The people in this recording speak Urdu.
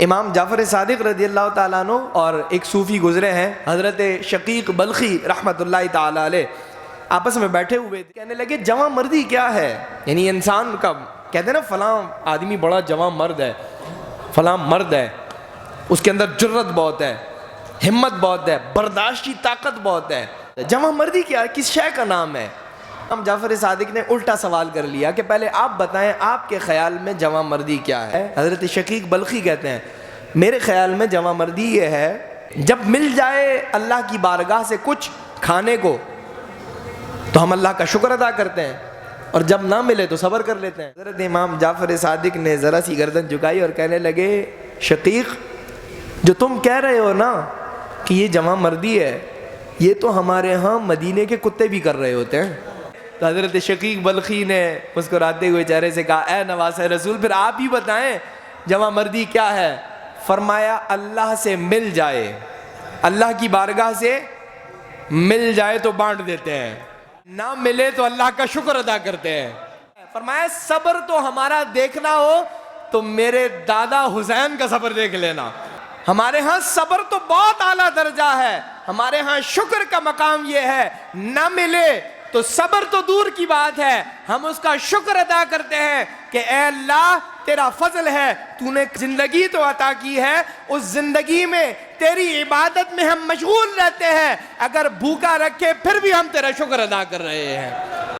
امام جعفر صادق رضی اللہ تعالیٰ عنہ اور ایک صوفی گزرے ہیں حضرت شقیق بلخی رحمۃ اللہ تعالیٰ علیہ، آپس میں بیٹھے ہوئے تھے، کہنے لگے جواں مردی کیا ہے؟ یعنی انسان کا کہتے ہیں نا فلاں آدمی بڑا جواں مرد ہے، فلاں مرد ہے، اس کے اندر جرت بہت ہے، ہمت بہت ہے، برداشتی طاقت بہت ہے، جواں مردی کیا ہے؟ کس شے کا نام ہے؟ ہم جعفر صادق نے الٹا سوال کر لیا کہ پہلے آپ بتائیں آپ کے خیال میں جواں مردی کیا ہے؟ حضرت شقیق بلخی کہتے ہیں میرے خیال میں جواں مردی یہ ہے جب مل جائے اللہ کی بارگاہ سے کچھ کھانے کو تو ہم اللہ کا شکر ادا کرتے ہیں، اور جب نہ ملے تو صبر کر لیتے ہیں۔ حضرت امام جعفر صادق نے ذرا سی گردن جھکائی اور کہنے لگے شقیق جو تم کہہ رہے ہو نا کہ یہ جواں مردی ہے، یہ تو ہمارے ہاں مدینے کے کتے بھی کر رہے ہوتے ہیں۔ تو حضرت شقیق بلخی نے مسکراتے ہوئے چہرے سے کہا اے نواسہ رسول پھر آپ ہی بتائیں جواں مردی کیا ہے؟ فرمایا اللہ سے مل جائے، اللہ کی بارگاہ سے مل جائے تو بانٹ دیتے ہیں، نہ ملے تو اللہ کا شکر ادا کرتے ہیں۔ فرمایا صبر تو ہمارا دیکھنا ہو تو میرے دادا حسین کا صبر دیکھ لینا، ہمارے ہاں صبر تو بہت اعلیٰ درجہ ہے، ہمارے ہاں شکر کا مقام یہ ہے نہ ملے تو صبر تو دور کی بات ہے، ہم اس کا شکر ادا کرتے ہیں کہ اے اللہ تیرا فضل ہے، تو نے زندگی تو عطا کی ہے، اس زندگی میں تیری عبادت میں ہم مشغول رہتے ہیں، اگر بھوکا رکھے پھر بھی ہم تیرا شکر ادا کر رہے ہیں۔